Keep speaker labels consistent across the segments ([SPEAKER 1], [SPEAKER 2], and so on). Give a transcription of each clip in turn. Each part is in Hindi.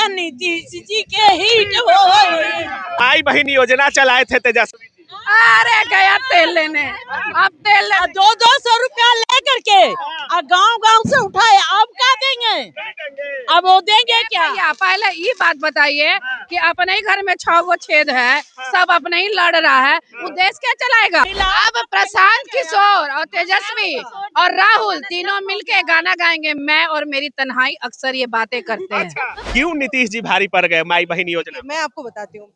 [SPEAKER 1] तो नीतीश जी के हिट हो।
[SPEAKER 2] भाई बहन योजना चलाए थे तेजस्वी जी।
[SPEAKER 3] अरे गया तेल लेने, अब तेल
[SPEAKER 1] 200 रुपया लेकर के गांव गांव से उठाए, अब क्या देंगे? अब वो देंगे क्या?
[SPEAKER 3] या पहले ये बात बताइए कि अपने ही घर में 6 गो छेद है, सब अपने ही लड़ रहा है, वो देश क्या चलाएगा? अब प्रशांत किशोर और तेजस्वी और राहुल तीनों मिलके गाना गाएंगे, मैं और मेरी तन्हाई, अक्सर ये बातें करते हैं।
[SPEAKER 2] क्यों नीतीश जी भारी पड़ गए माई बहन योजना?
[SPEAKER 4] मैं आपको बताती हूँ।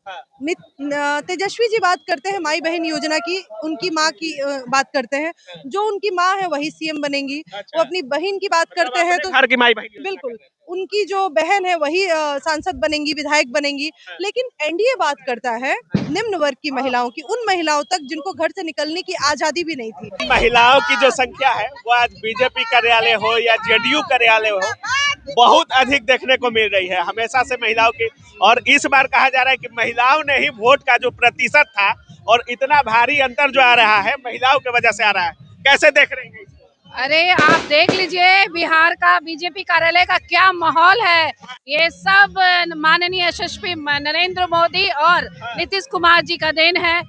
[SPEAKER 4] तेजस्वी जी बात करते हैं माई बहन योजना की, उनकी माँ की बात करते हैं। जो उनकी माँ है वही सीएम बनेंगी। वो अपनी बहन की बात करते हैं तो
[SPEAKER 2] घर की माई बहन
[SPEAKER 4] बिल्कुल उनकी जो बहन है वही सांसद बनेंगी, विधायक बनेंगी। लेकिन एनडीए बात करता है निम्न वर्ग की महिलाओं की, उन महिलाओं तक जिनको घर से निकलने की आजादी भी नहीं थी।
[SPEAKER 2] महिलाओं की जो संख्या है वो आज बीजेपी कार्यालय हो या जेडीयू कार्यालय हो, बहुत अधिक देखने को मिल रही है हमेशा से महिलाओं की। और इस बार कहा जा रहा है कि महिलाओं ने ही वोट का जो प्रतिशत था और इतना भारी अंतर जो आ रहा है महिलाओं की वजह से आ रहा है, कैसे देख रहे हैं?
[SPEAKER 3] अरे आप देख लीजिए बिहार का बीजेपी कार्यालय का क्या माहौल है। ये सब माननीय यशस्वी नरेंद्र मोदी और नीतीश कुमार जी का देन है।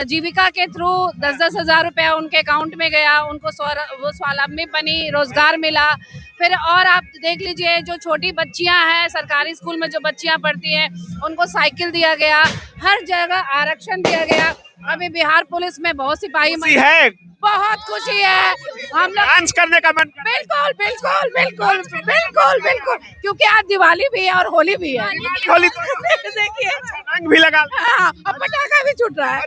[SPEAKER 3] जीविका के थ्रू 10-10 हजार रुपया उनके अकाउंट में गया, उनको वो स्वावलंबी बनी, रोजगार मिला। फिर और आप देख लीजिए जो छोटी बच्चियां हैं, सरकारी स्कूल में जो बच्चियां पढ़ती हैं उनको साइकिल दिया गया, हर जगह आरक्षण दिया गया। अभी बिहार पुलिस में बहुत सिपाही
[SPEAKER 2] है,
[SPEAKER 3] बहुत खुशी है। हम लोग
[SPEAKER 2] डांस करने का मन
[SPEAKER 3] बिल्कुल बिल्कुल बिल्कुल बिल्कुल बिल्कुल, क्योंकि आज दिवाली भी है और होली भी है।
[SPEAKER 2] होली
[SPEAKER 3] देखिए
[SPEAKER 2] रंग भी लगा,
[SPEAKER 3] हाँ, अब पटाखा भी छूट रहा है।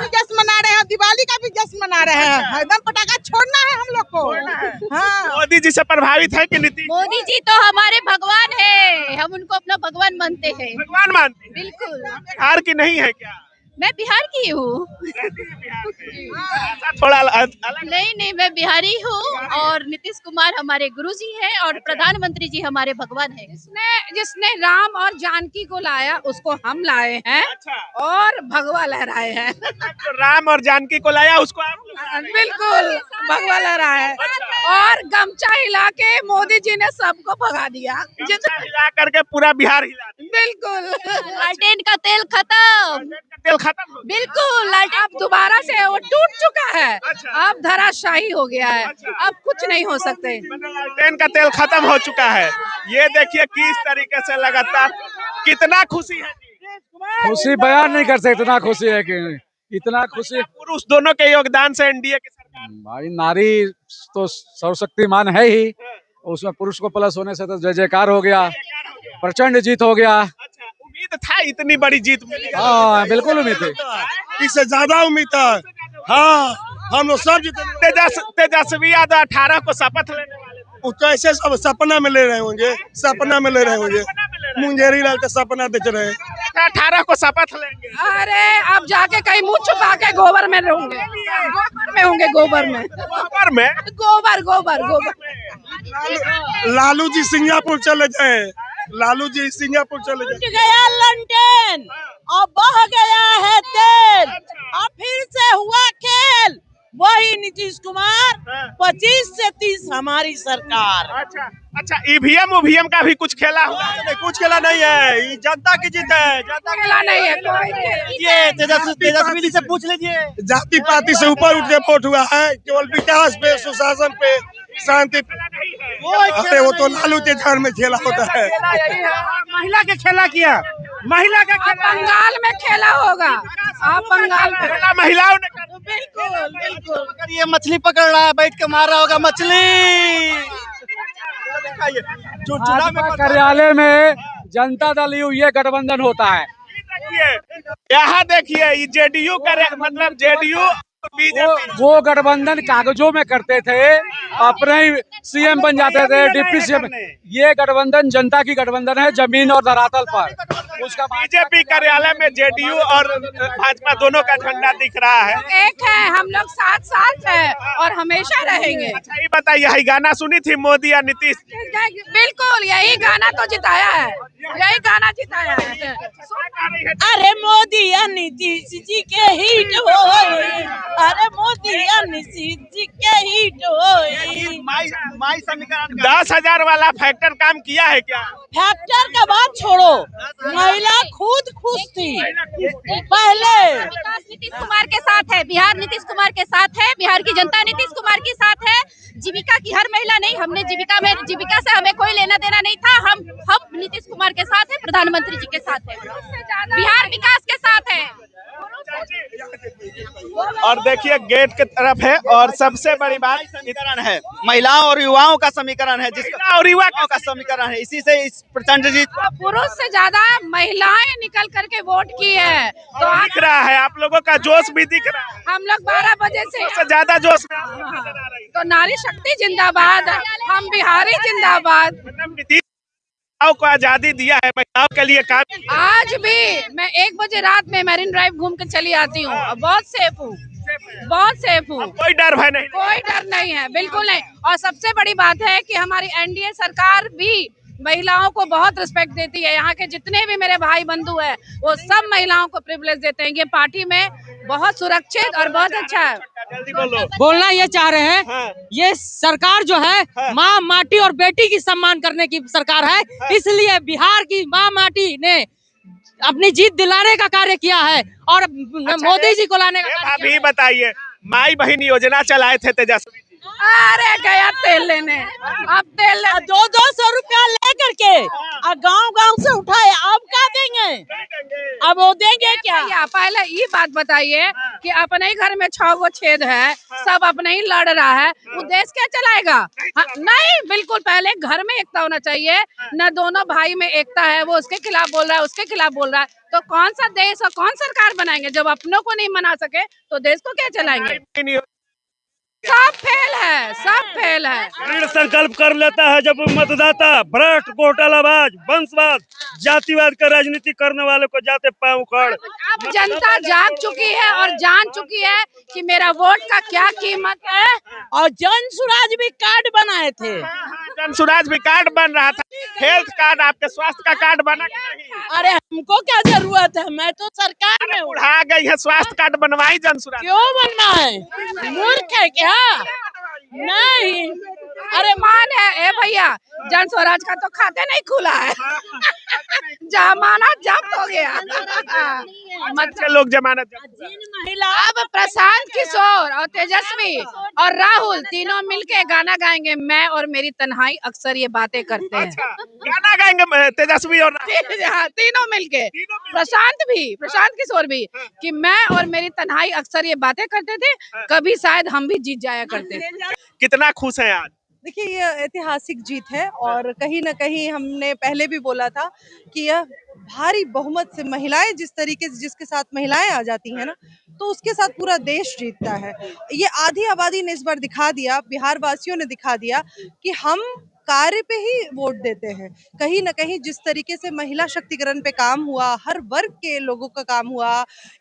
[SPEAKER 4] जश्न मना रहे हैं, दिवाली का भी जश्न मना रहे हैं। एकदम पटाखा छोड़ना है हम लोग को। हाँ।
[SPEAKER 2] मोदी जी से प्रभावित है कि नीतीश?
[SPEAKER 5] मोदी जी तो हमारे भगवान है, हम उनको अपना भगवान मानते हैं।
[SPEAKER 2] भगवान मानते हैं?
[SPEAKER 5] बिल्कुल।
[SPEAKER 2] बिहार की नहीं है क्या?
[SPEAKER 5] मैं बिहार की हूँ।
[SPEAKER 2] थोड़ा अलग।
[SPEAKER 5] नहीं, मैं बिहारी हूँ और नीतीश कुमार हमारे गुरुजी हैं और प्रधानमंत्री जी हमारे भगवान हैं।
[SPEAKER 3] जिसने राम और जानकी को लाया उसको हम लाए हैं और भगवा लहराए हैं।
[SPEAKER 2] तो राम और जानकी को लाया उसको
[SPEAKER 3] बिल्कुल भगवा लहराया है और गमछा हिला के मोदी जी ने सबको भगा दिया।
[SPEAKER 2] हिला करके पूरा बिहार हिला दिया।
[SPEAKER 5] बिल्कुल। लालटेन का तेल खत्म,
[SPEAKER 2] तेल खत्म हो गया।
[SPEAKER 5] बिल्कुल।
[SPEAKER 3] अब दोबारा से वो टूट चुका है, अब धराशायी हो गया है, अब कुछ नहीं हो सकते।
[SPEAKER 2] ट्रेन का तेल खत्म हो चुका है। ये देखिए किस तरीके से लगातार कितना खुशी है।
[SPEAKER 6] खुशी बयान नहीं कर सकते, इतना खुशी है कि इतना खुशी।
[SPEAKER 2] पुरुष दोनों के योगदान से एनडीए की सरकार।
[SPEAKER 6] भाई नारी तो सर्वशक्तिमान है ही, उसमें पुरुष को प्लस होने से तो जय जयकार हो गया, प्रचंड जीत हो गया।
[SPEAKER 2] उम्मीद था इतनी बड़ी जीत मिलेगी?
[SPEAKER 6] हाँ बिल्कुल उम्मीद थी,
[SPEAKER 7] इससे ज्यादा उम्मीद था। हाँ हम लोग सब जीते।
[SPEAKER 2] तेजस्वी यादव 18 को शपथ लेने वाले थे।
[SPEAKER 7] तो ऐसे सब सपना में ले रहे होंगे, सपना में ले रहे होंगे। मुंगेरी लाल के सपना देख रहे हैं।
[SPEAKER 2] 18 को शपथ लेंगे।
[SPEAKER 3] अरे अब जाके कहीं मुंह छुपा के गोबर में होंगे, गोबर में होंगे, गोबर में, गोबर गोबर गोबर।
[SPEAKER 7] लालू जी सिंगापुर चले गए, लालू जी सिंगापुर चले गए।
[SPEAKER 1] गया लंदन और बह गया है तेल, और फिर से हुआ खेल। वही नीतीश कुमार, 25 से 30 हमारी सरकार।
[SPEAKER 2] अच्छा ईवीएम का भी कुछ खेला हुआ?
[SPEAKER 7] कुछ खेला नहीं है, ये जनता की जीत है। जनता
[SPEAKER 3] खेला नहीं है।
[SPEAKER 7] ये तेजस्वी जी से पूछ लीजिए। जाति पाति से ऊपर उठ के वोट हुआ है, केवल विकास पे, सुशासन पे, शांति पे। अरे वो तो लालू के घर में खेला होता है।
[SPEAKER 2] महिला के खेला किया, महिला का खेला
[SPEAKER 3] बंगाल में खेला होगा, आप बंगाल में
[SPEAKER 2] खेला महिलाओं ने।
[SPEAKER 3] बिल्कुल बिल्कुल।
[SPEAKER 7] अगर ये मछली पकड़ रहा है, बैठ के मार रहा होगा मछली। जो चुनाव में
[SPEAKER 6] कार्यालय में जनता दल यू ये गठबंधन होता है।
[SPEAKER 2] यहाँ देखिए ये जेडीयू का मतलब जेडीयू
[SPEAKER 6] वो गठबंधन कागजों में करते थे, अपने ही सीएम बन जाते थे, डिप्टी सीएम। ये गठबंधन जनता की गठबंधन है, जमीन और धरातल पर। उसका
[SPEAKER 2] बीजेपी कार्यालय में जेडीयू और भाजपा दोनों का झंडा दिख रहा है।
[SPEAKER 3] एक है, हम लोग साथ साथ है और हमेशा रहेंगे।
[SPEAKER 2] अच्छा ये बताइए, यही गाना सुनी थी मोदी या नीतीश?
[SPEAKER 3] बिल्कुल यही गाना तो जिताया है। यही गाना जिताया है।
[SPEAKER 1] अरे मोदी या नीतीश जी के हिट होई, अरे मोदी या नीतीश जी के हिट होई।
[SPEAKER 8] माई समीकरण
[SPEAKER 2] 10,000 वाला फैक्टर काम किया है क्या?
[SPEAKER 1] फैक्टर का बात छोड़ो, महिला खुद खुश थी पहले।
[SPEAKER 5] विकास नीतीश कुमार के साथ है, बिहार नीतीश कुमार के साथ है, बिहार की जनता नीतीश कुमार के साथ है। जीविका की हर महिला नहीं, हमने जीविका से हमें कोई लेना देना नहीं था। हम नीतीश कुमार के साथ है, प्रधानमंत्री जी के साथ है, बिहार विकास के साथ है।
[SPEAKER 2] और देखिए गेट की तरफ है और सबसे बड़ी बात
[SPEAKER 8] समीकरण है, महिलाओं और युवाओं का समीकरण है, जिसका और युवाओं का समीकरण है। इसी से इस प्रचंड जीत
[SPEAKER 3] पुरुष से ज्यादा महिलाएं निकल करके वोट की है। तो
[SPEAKER 2] दिख रहा है, आप लोगों का जोश भी दिख रहा है।
[SPEAKER 3] हम लोग 12 बजे से
[SPEAKER 2] सबसे ज्यादा जोश में
[SPEAKER 3] तो नारी शक्ति जिंदाबाद, हम बिहारी जिंदाबाद।
[SPEAKER 2] मतलब नीतीश को आजादी दिया है, महिलाओं के लिए काम।
[SPEAKER 3] आज भी मैं 1 बजे रात में मैरिन ड्राइव घूम के चली आती हूँ, बहुत सेफ हूँ, बहुत सेफ हूँ,
[SPEAKER 2] कोई डर भय नहीं।
[SPEAKER 3] कोई डर नहीं है, बिल्कुल नहीं। और सबसे बड़ी बात है कि हमारी एनडीए सरकार भी महिलाओं को बहुत रिस्पेक्ट देती है। यहाँ के जितने भी मेरे भाई बंधु हैं वो सब महिलाओं को प्रिविलेज देते हैं। ये पार्टी में बहुत सुरक्षित और बहुत अच्छा है।
[SPEAKER 2] जल्दी बोलो।
[SPEAKER 1] बोलना ये चाह रहे हैं,
[SPEAKER 2] हाँ।
[SPEAKER 1] ये सरकार जो है माँ माटी और बेटी की सम्मान करने की सरकार है, इसलिए बिहार की माँ माटी ने अपनी जीत दिलाने का कार्य किया है और मोदी जी को लाने का कार्य किया
[SPEAKER 2] अभी
[SPEAKER 1] है।
[SPEAKER 2] बताइए, माई बहन योजना चलाए थे तेजस्वी जी।
[SPEAKER 3] अरे गया तेल लेने, अब तेल ले
[SPEAKER 1] 200 रुपया लेकर के गांव से उठाए, अब क्या देंगे? अब वो देंगे क्या?
[SPEAKER 3] भैया पहले ये बात बताइए कि अपने ही घर में 6 गो छेद है, सब अपने ही लड़ रहा है, वो देश क्या चलाएगा? नहीं, बिल्कुल पहले घर में एकता होना चाहिए। न दोनों भाई में एकता है, वो उसके खिलाफ बोल रहा है, उसके खिलाफ बोल रहा है, तो कौन सा देश और कौन सरकार बनाएंगे? जब अपनों को नहीं मना सके तो देश को क्या चलाएंगे? सब फेल है, सब फेल है।
[SPEAKER 9] दृढ़ संकल्प कर लेता है जब मतदाता भ्रष्ट, घोटालाबाज, वंशवाद, जातिवाद का राजनीति करने वाले को जाते पांव उखाड़।
[SPEAKER 3] अब जनता जाग चुकी है और जान चुकी है कि मेरा वोट का क्या कीमत है।
[SPEAKER 1] और जन सुराज भी कार्ड बनाए थे,
[SPEAKER 2] जन सुराज भी कार्ड बन रहा था, हेल्थ कार्ड, आपके स्वास्थ्य का कार्ड बना कि नहीं?
[SPEAKER 1] अरे हमको क्या जरूरत है, मैं तो सरकार में हूँ।
[SPEAKER 2] बुढ़ा गई है, स्वास्थ्य कार्ड बनवाई जन सुराज।
[SPEAKER 1] क्यों बनना है? मूर्ख है क्या? नहीं,
[SPEAKER 3] अरे मान है ए भैया, जन स्वराज का तो खाते नहीं खुला है, जमानत जब्त हो गया।
[SPEAKER 2] अच्छे लोग जमानत
[SPEAKER 1] महिला
[SPEAKER 3] अब प्रशांत किशोर और तेजस्वी और राहुल तीनों मिलके गाना गाएंगे, मैं और मेरी तन्हाई अक्सर ये बातें करते हैं।
[SPEAKER 2] गाना गाएंगे तेजस्वी और
[SPEAKER 3] हाँ, तीनों मिलके, प्रशांत किशोर भी, कि मैं और मेरी तन्हाई अक्सर ये बातें करते थे, कभी शायद हम भी जीत जाया करते थे।
[SPEAKER 2] कितना खुश हैं आज?
[SPEAKER 4] देखिए, ये ऐतिहासिक जीत है और कहीं ना कहीं हमने पहले भी बोला था कि यह भारी बहुमत से महिलाएं जिसके साथ महिलाएं आ जाती हैं ना, तो उसके साथ पूरा देश जीतता है। ये आधी आबादी ने इस बार दिखा दिया, बिहार वासियों ने दिखा दिया कि हम कार्य पे ही वोट देते हैं। कहीं ना कहीं जिस तरीके से महिला शक्तिकरण पे काम हुआ, हर वर्ग के लोगों का काम हुआ,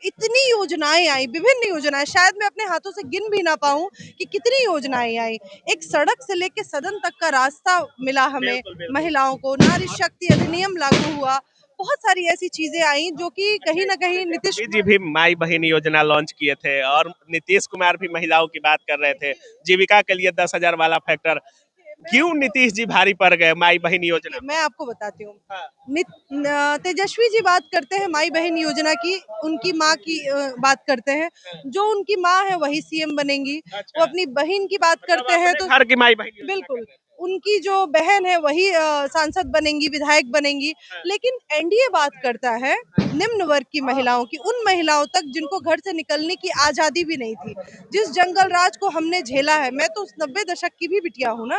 [SPEAKER 4] इतनी योजनाएं आई, विभिन्न योजनाएं, शायद मैं अपने हाथों से गिन भी ना पाऊं कि कितनी योजनाएं आई। एक सड़क से लेके सदन तक का रास्ता मिला हमें महिलाओं को, नारी शक्ति अधिनियम लागू हुआ, बहुत सारी ऐसी चीजें आई जो कि कहीं ना कहीं नीतीश
[SPEAKER 2] जी भी माई बहन योजना लॉन्च किए थे और नीतीश कुमार भी महिलाओं की बात कर रहे थे, जीविका के लिए 10,000 वाला फैक्टर। क्यों नीतीश जी भारी पड़ गए माई बहन योजना?
[SPEAKER 4] मैं आपको बताती हूँ। तेजस्वी जी बात करते हैं माई बहन योजना की, उनकी माँ की बात करते हैं, जो उनकी माँ है वही सीएम बनेंगी। वो अपनी बहन की बात करते हैं तो
[SPEAKER 2] घर की माई बहन,
[SPEAKER 4] बिल्कुल उनकी जो बहन है वही सांसद बनेंगी, विधायक बनेंगी। लेकिन एनडीए बात करता है निम्न वर्ग की महिलाओं की, उन महिलाओं तक जिनको घर से निकलने की आजादी भी नहीं थी, जिस जंगल राज को हमने झेला है। मैं तो उस 90 दशक की भी बिटिया हूँ ना।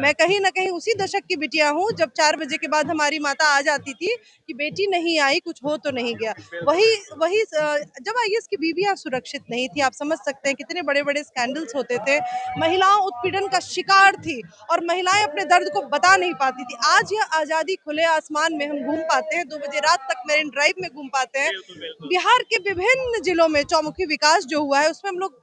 [SPEAKER 4] मैं कहीं ना कहीं उसी दशक की बिटिया हूँ जब 4 बजे के बाद हमारी माता आ जाती थी कि बेटी नहीं आई, कुछ हो तो नहीं गया। वही जब आईएएस की बीवियां सुरक्षित नहीं थी, आप समझ सकते हैं कितने बड़े बड़े स्कैंडल्स होते थे, महिलाओं उत्पीड़न का शिकार थी और महिलाएं अपने दर्द को बता नहीं पाती थी। आज यह आजादी, खुले आसमान में हम घूम पाते हैं, 2 बजे रात तक मेरिन ड्राइव में घूम पाते हैं। बिहार के विभिन्न जिलों में चौमुखी विकास जो हुआ है उसमें हम लोग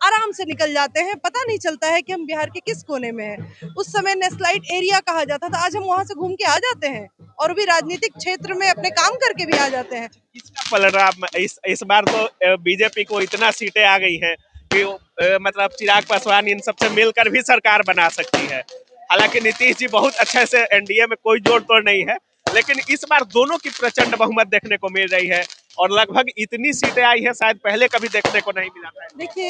[SPEAKER 4] आराम से निकल जाते हैं, पता नहीं चलता है कि हम बिहार के किस कोने में हैं। उस समय नेशनलाइट एरिया कहा जाता था, आज हम वहां से घूम के आ जाते हैं और भी राजनीतिक क्षेत्र में अपने काम करके भी आ जाते हैं।
[SPEAKER 2] किसका पलड़ा इस बार तो बीजेपी को इतना सीटें आ गई हैं कि मतलब चिराग पासवान इन सबसे मिलकर भी सरकार बना सकती है। हालांकि नीतीश जी बहुत अच्छे से एनडीए में कोई जोड़ तोड़ नहीं है, लेकिन इस बार दोनों की प्रचंड बहुमत देखने को मिल रही है और लगभग इतनी सीटें आई है शायद पहले कभी देखने को नहीं मिला था।
[SPEAKER 4] देखिए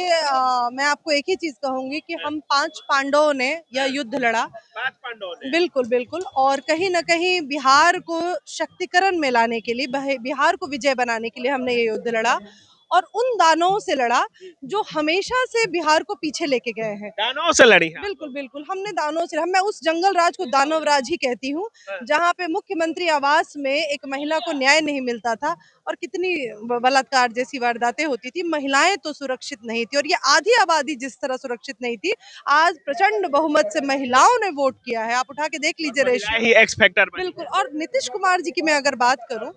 [SPEAKER 4] मैं आपको एक ही चीज कहूंगी कि हम 5 पांडवों ने यह युद्ध लड़ा।
[SPEAKER 2] 5 पांडवों ने
[SPEAKER 4] बिल्कुल बिल्कुल, और कहीं ना कहीं बिहार को शक्तिकरण में लाने के लिए, बिहार को विजय बनाने के लिए हमने ये युद्ध लड़ा और उन दानवों से लड़ा जो हमेशा से बिहार को पीछे लेके गए हैं।
[SPEAKER 2] दानवों से लड़ी है।
[SPEAKER 4] बिल्कुल बिल्कुल, हमने दानवों से, मैं उस जंगल राज को दानव राज ही कहती हूँ जहाँ पे मुख्यमंत्री आवास में एक महिला को न्याय नहीं मिलता था और कितनी बलात्कार जैसी वारदातें होती थी। महिलाएं तो सुरक्षित नहीं थी और ये आधी आबादी जिस तरह सुरक्षित नहीं थी, आज प्रचंड बहुमत से महिलाओं ने वोट किया है। आप उठा के देख लीजिए रेशियो
[SPEAKER 2] ही एक्स फैक्टर।
[SPEAKER 4] बिल्कुल। और नीतीश कुमार जी की मैं अगर बात करूं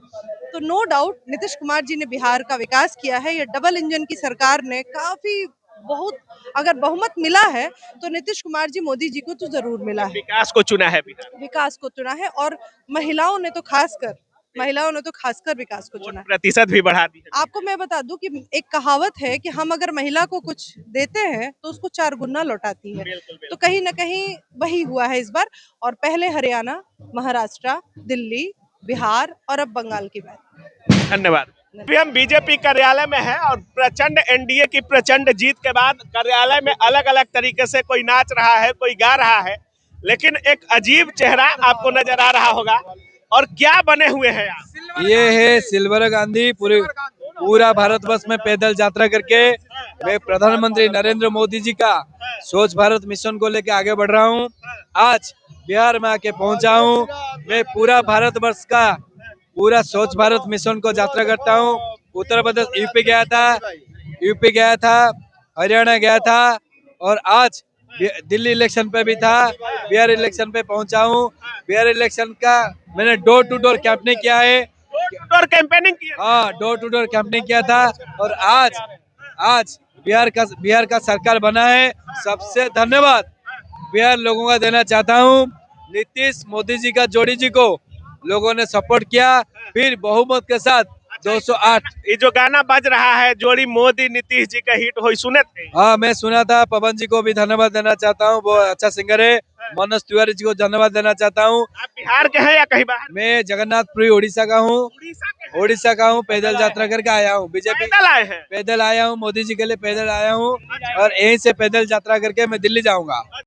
[SPEAKER 4] तो नो डाउट नीतीश कुमार जी ने बिहार का विकास किया है। ये डबल इंजन की सरकार ने काफी बहुत, अगर बहुमत मिला है तो नीतीश कुमार जी मोदी जी को तो जरूर मिला है।
[SPEAKER 2] विकास को चुना है बिहार,
[SPEAKER 4] विकास को चुना है और महिलाओं ने तो खासकर विकास को चुना है।
[SPEAKER 2] प्रतिशत भी बढ़ा दी है।
[SPEAKER 4] आपको मैं बता दूं कि एक कहावत है कि हम अगर महिला को कुछ देते हैं तो उसको 4 गुना लौटाती है। तो कहीं ना कहीं वही हुआ है इस बार। और पहले हरियाणा, महाराष्ट्र, दिल्ली, बिहार और अब बंगाल की बात।
[SPEAKER 2] धन्यवाद। अभी हम बीजेपी कार्यालय में हैं और प्रचंड एनडीए की प्रचंड जीत के बाद कार्यालय में अलग अलग तरीके से कोई नाच रहा है, कोई गा रहा है, लेकिन एक अजीब चेहरा आपको नजर आ रहा होगा। और क्या बने हुए हैं आप?
[SPEAKER 10] ये है सिल्वर गांधी पूरा भारतवर्ष में पैदल यात्रा करके मैं प्रधानमंत्री नरेंद्र मोदी जी का स्वच्छ भारत मिशन को लेकर आगे बढ़ रहा हूँ। आज बिहार में आके पहुंचा हूँ। मैं पूरा भारतवर्ष का पूरा स्वच्छ भारत मिशन को यात्रा करता हूँ। उत्तर प्रदेश यूपी गया था, हरियाणा गया था और आज दिल्ली इलेक्शन पे भी था। बिहार इलेक्शन पे पहुंचा हूँ। बिहार इलेक्शन का मैंने डोर टू डोर कैंपेनिंग किया है। डोर टू डोर कैंपेनिंग किया था और आज बिहार का सरकार बना है। सबसे धन्यवाद बिहार लोगों का देना चाहता हूँ। नीतीश मोदी जी का जोड़ी जी को लोगों ने सपोर्ट किया, फिर बहुमत के साथ 208।
[SPEAKER 2] ये जो गाना बज रहा है जोड़ी मोदी नीतीश जी का हिट हुई, सुने थे?
[SPEAKER 10] हाँ मैं सुना था। पवन जी को भी धन्यवाद देना चाहता हूँ, वो अच्छा सिंगर है। मनोज तिवारी जी को धन्यवाद देना चाहता हूँ।
[SPEAKER 2] आप बिहार के हैं या कहीं बाहर?
[SPEAKER 10] मैं जगन्नाथपुरी उड़ीसा का हूँ। पैदल यात्रा करके आया हूँ। बीजेपी पैदल आया हूँ। मोदी जी के लिए पैदल आया हूँ और यहीं से पैदल यात्रा करके मैं दिल्ली जाऊंगा।